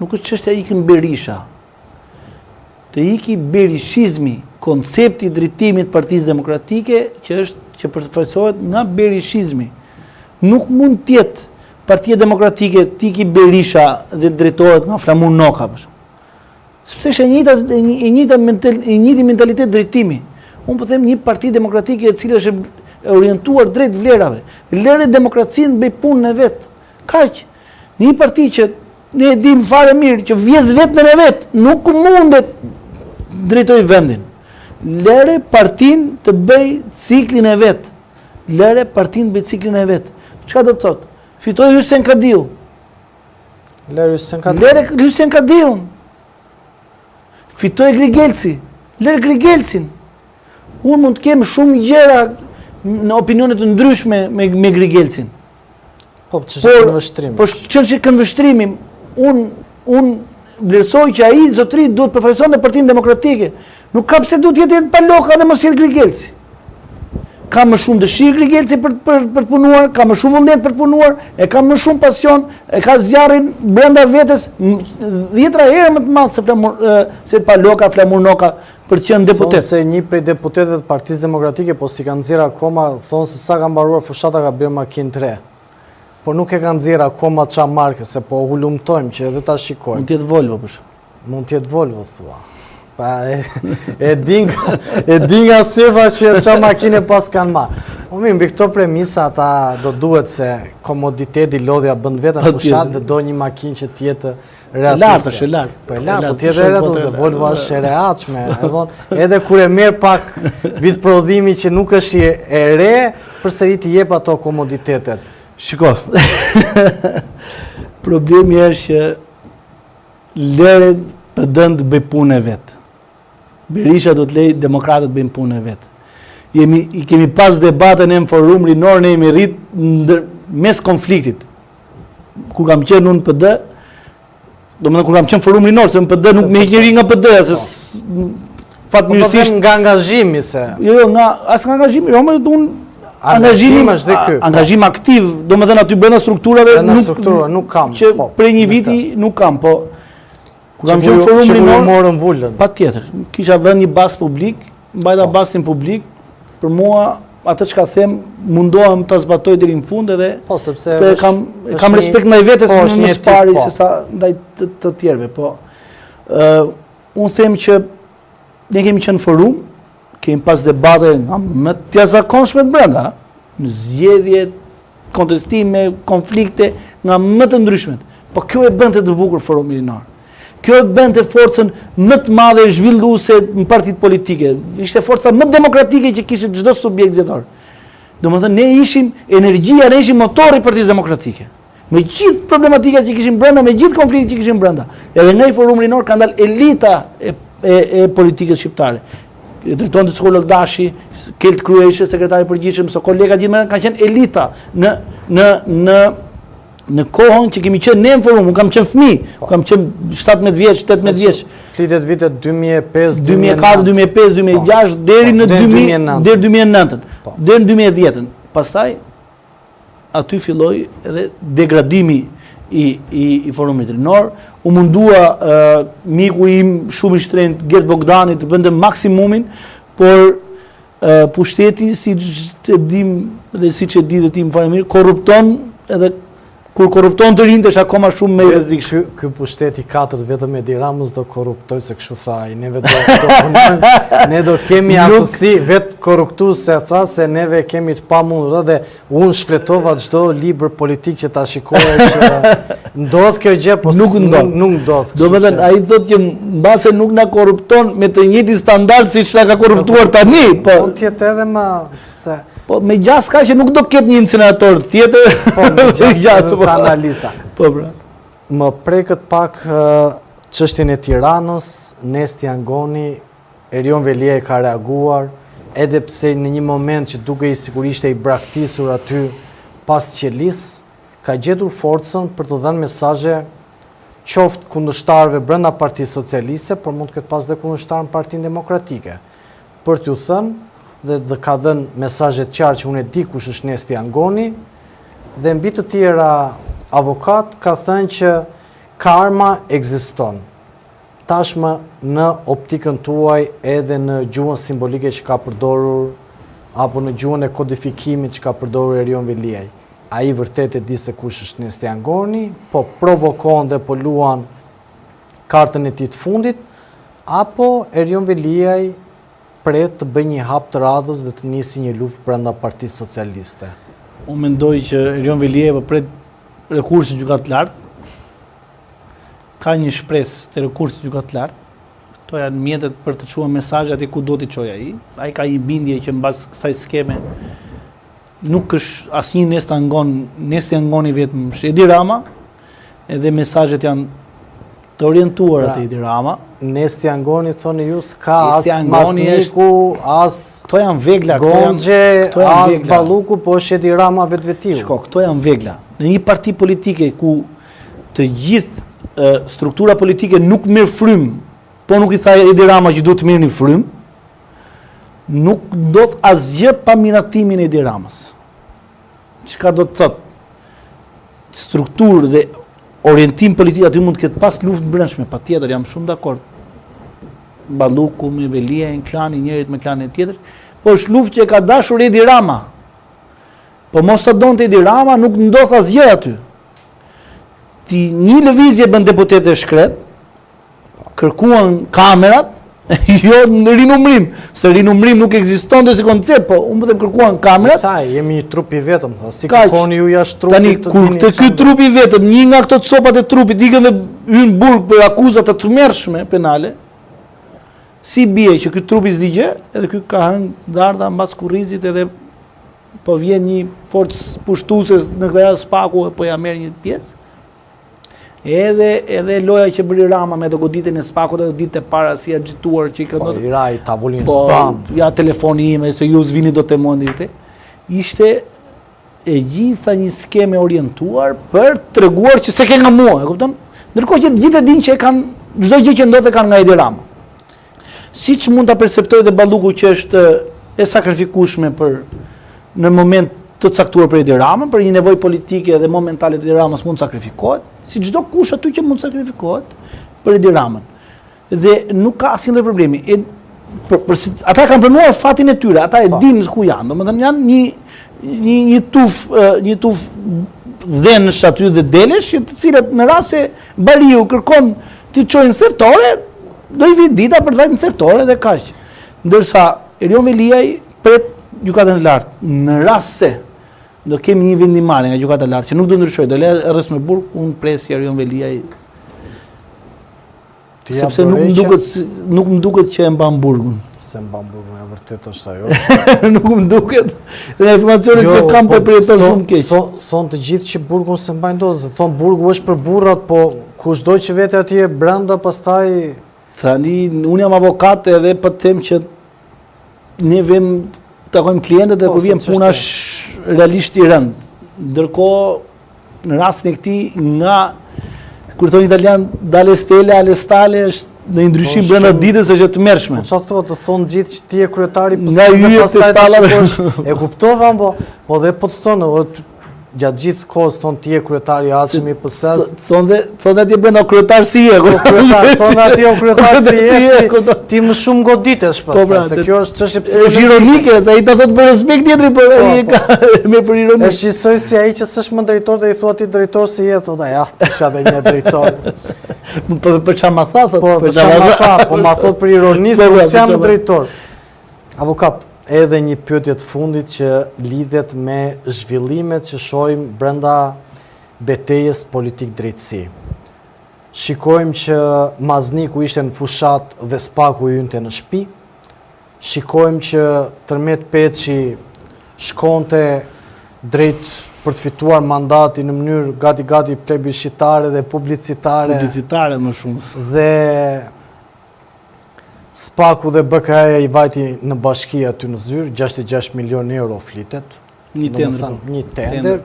nuk është çështja ikën Berisha. Të iki berishizmi, koncepti i drejtimit të Partisë Demokratike që përfaqësohet nga berishizmi. Nuk mund të jetë Partia Demokratike të iki Berisha dhe drejtohet nga Flamur Noka. Sepse është e njëjti mentalitet drejtimi. Unë po them një Parti Demokratike e cila është orientuar drejt vlerave. Lëre demokracinë bëj punën e vet. Kaq. Një parti që ne e dim fare mirë që vjedh vetën e vet, nuk mundet drejtoj vendin. Lëre partin të bëj ciklin e vet. Lëre partin të bëj ciklin e vet. Çka do të thotë? Fitoi Hysén Kadiu. Lëre Hysén Kadiu. Lëre Hysén Kadiu. Fitoi Grigelci. Lëre Grigelcin. Unë mund të kem shumë gjëra në opinionet të ndryshme me Grigelcin. Po, ç'është këndvështrimi. Po, ç'është këndvështrimi. Unë vlerësoj që ai zotëri duhet përfaqëson në Partinë Demokratike. Nuk ka pse duhet jetë pa loka dhe mos jetë Grigelci. Ka më shumë dëshirë Grigelci për punuar, ka më shumë vullnet për punuar, e ka më shumë pasion, e ka zjarrin brenda vetes 10 herë më të madh se pa loka Flamur Noka për të qenë deputet. Thonë se një prej deputetëve të Partisë Demokratike, po si kanë nxjerrë akoma, thonë se sa ka mbaruar fushata ka bërë makinë 3. Po nuk e kanë nxjerrë akoma ç'a marke, se po hulumtojmë që edhe ta shikojmë. Mund të jetë Volvo për shkak. Mund të jetë Volvo thua. Pa e dinga sefa që ç'a makine pas kanë marrë. Po mirë, mbi këto premisa ata do duhet se komoditeti lodhja bën vetëm fushat dhe do një makinë që të jetë rehatuse. Po e lartë, po të jetë rehatuse, Volvo është e rehatshme. Edhe kur e merr pak vit prodhimi që nuk është e re, përsëri të jep ato komoditetet. Shiko, problemi është që lëre PD-n të bëj punën e vet. Berisha do të lejë demokratët bëjnë punën e vet. Kemi pas debatën në forum rinor, ne jemi rrit mes konfliktit. Kur kam qenë unë PD, domethënë kur kam qenë forum rinor, se në PD nuk me njëri nga PD, se fatmirësisht nga angazhimi se. Jo, as nga angazhimi, jo, unë angazhim aktiv, domethënë aty brenda strukturave nuk kam. Që prej një viti nuk kam, po kur kam qenë forum rinor morën vullën. Patjetër, kisha vënë një bas publik, mbajta basin publik, për mua atë çka them mundohem ta zbatoj deri në fund edhe po sepse kam respekt ndaj vetes më së pari se sa ndaj të tjerëve, po unë them që ne kemi qenë forum, kemi pas debate më të jashtëzakonshme të brenda, në zgjedhje, kontestime, konflikte nga më të ndryshmet. Po kjo e bënte të bukur forum rinor. Kjo e bënte forcën më të madhe zhvilluese në partitë politike. Ishte forca më demokratike që kishte çdo subjekt zgjedhor. Domethënë ne ishim energjia, ne ishim motori i Partisë Demokratike. Me gjithë problematikat që kishim brenda, me gjithë konfliktet që kishim brenda. Edhe nga i forum rinor ka dalë elita e politikës shqiptare. Drejton të Skolë Dashi, Kelt Kryeshë, sekretari i përgjithshëm, so kolega gjithë kanë qenë elita në kohën që kemi qenë ne në forum, unë kam qenë fëmijë, kam qenë 17 vjeç, 18 vjeç. Flitet vitet 2005, 2004, 2005, 2006 deri në 2009, deri në 2010. Pastaj aty filloi edhe degradimi i forumit rinor. U mundua miku im shumë i shtrenjtë Gert Bogdani të bënte maksimumin, por pushteti siç e dim dhe siç e di dhe ti më fare mirë, korrupton edhe kur korrupton të rinjtë është akoma shumë më i rrezikshëm. Ky pushteti 4 vetëm Edi Ramës do korruptoj se kështu tha ai. Neve do punojmë, ne do kemi aftësi vetë korruptuese tha se neve kemi të pamundur dhe unë shfletova çdo libër politik që ta shikoja që ndodh kjo gjë, po nuk ndodh. Domethënë ai thotë që mbase nuk na korrupton me të njëjtin standard siç na ka korruptuar tani, po mund të jetë edhe më se po me gjas ka që nuk do ketë një incinerator tjetër. Po me gjas ka analiza. Po bra. Më prekët pak çështjen e Tiranës, Nesti Angoni, Erion Velia ka reaguar, edhe pse në një moment që dukej sigurisht e i braktisur aty pas qelis, ka gjetur forcën për të dhënë mesazhe qoftë kundërshtarëve brenda Partisë Socialiste, por mund të ketë pas dhe kundërshtar në Partinë Demokratike. Për t'ju thënë dhe ka dhënë mesazhe të qartë që unë e di kush është Nesti Angoni, dhe mbi të tjera avokat ka thënë që karma ekziston. Tashmë në optikën tuaj edhe në gjuhën simbolike që ka përdorur apo në gjuhën e kodifikimit që ka përdorur Erion Veliaj. Ai vërtet e di se kush është Nestian Goni, po provokon dhe po luan kartën e tij të fundit, apo Erion Veliaj pret të bëjë një hap të radhës dhe të nisi një luftë brenda Partisë Socialiste. Unë mendoj që Erion Veliaj po pret rekursin gjykatë të lartë. Ka një shpresë të rekursit gjykatë të lartë. Këto janë mjetet për të çuar mesazhe aty ku do t'i çojë ai. Ai ka një bindje që mbas kësaj skeme nuk është asnjë Nestian Goni vetëm Edi Rama, edhe mesazhet janë të orientuara te Edi Rama. Nestian Goni thoni ju s'ka as Masniku, as këto janë vegla, Gonxhe, as Balluku, po është Edi Rama vetvetiu. Shko, këto janë vegla. Në një parti politike ku të gjithë struktura politike nuk mirë frym, po nuk i tha Edi Rama që duhet të mirë një frym, nuk ndodh asgjë pa miratimin e Edi Ramës. Çka do të thotë? Strukturë dhe orientim politik aty mund të ketë pas luftë brendshme, patjetër, jam shumë dakord. Balluku me Veliaj, klani njërit me klanin tjetër, po është luftë që ka dashur Edi Rama. Po mos sa donte Edi Rama, nuk ndodh asgjë aty. Një lëvizje bën deputetë shkret, kërkuan kamerat, jo në rinumrim, se rinumrim nuk ekzistonte si koncept, po unë them kërkuan kamerat. Thaj, jemi një trup i vetëm, si kërkoni ju jashtë trupit. Tani kur të ky trup i vetëm, një nga këto copat e trupit ikën dhe hyn burg për akuzat të tmerrshme penale, si bie që ky trup i s'di gjë, edhe ky ka hënë dardha mbas kurrizit edhe po vjen një forcë pushtuese në këtë rast Spaku po ja merr një pjesë. Edhe loja që bëri Rama me do goditën e Spakut edhe ditë e para si agjituar që i Po i raj tavolin po, spam. Ja telefoni ime se ju s'vini do të mondite. Ishte e gjitha një skeme orientuar për treguar që se ke nga mua, e kupton? Ndërkohë që gjithë e dinë që e kanë çdo gjë që ndodh e kanë nga Edi Rama. Siç mund ta perceptoj dhe Balluku që është e sakrifikueshme për në moment të caktuar për Edi Ramën, për një nevojë politike dhe momentale të Edi Ramës mund sakrifikohet, si çdo kush aty që mund sakrifikohet për Edi Ramën. Dhe nuk ka asnjë problemi. Ata kanë pranuar fatin e tyre, ata e dinë ku janë. Domethënë janë një tuf dhenësh aty dhe delesh, të cilat në rast se Bariu kërkon t'i çojnë thertore, do i vi dita për të vajtur në thertore dhe kaq. Ndërsa Erion Veliaj pret gjykatën e lartë. Në rast se do kemi një vendimarrje nga gjykata e lartë që nuk do ndryshojë, do lë rres me burg, unë pres Erion Veliaj. Sepse nuk më duket që e mban burgun. Se mban burgun, e vërtet është ajo. Nuk më duket. Dhe informacionet që kam për përjeton shumë keq. Thonë të gjithë që burgun se mbajnë dozë, thonë burgu është për burrat, po kushdo që vete atje brenda pastaj. Tani unë jam avokat edhe po të them që ne vëm takojmë klientët dhe kur vjen puna është realisht i rënd. Ndërkohë në rastin e këtij nga kur thonë italian dale stele ale stale është në ndryshim brenda ditës është e tmerrshme. Po çfarë thotë, thonë gjithë që ti je kryetari nga hyjet të stallave. E kuptova, po dhe po të thonë gjatë gjithë kohës thonë ti je kryetari i ardhshëm i PS-s. Thonë atje brenda kryetar si je. Thonë atje o kryetar si je. Ti më shumë goditesh pastaj, se kjo është çështje psikologike. Është ironike, se ai ta thotë për respekt tjetri, por ai ka me për ironi. Është gjithsoj si ai që s'është më drejtor dhe i thua ti drejtor si je, thotë ja, isha edhe një drejtor. Për çfarë ma tha thotë? Po për çfarë ma tha, po ma thot për ironi se unë jam drejtor. Avokat, edhe një pyetje të fundit që lidhet me zhvillimet që shohim brenda betejës politik drejtësi. Shikojmë që Mazniku ishte në fushat dhe Spaku hynte në shtëpi. Shikojmë që Tërmet Peçi shkonte drejt për të fituar mandati në mënyrë gati plebiscitare dhe publicitare. Publicitare më shumë. Dhe Spaku dhe BKA i vajti në bashki aty në Zyrë, 66 milion euro flitet. Një tender. Një tender.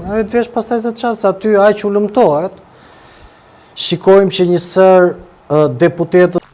Arë të vesh pastaj se çfarë, se aty aq u lëmtohet. Shikojmë që njësër deputetët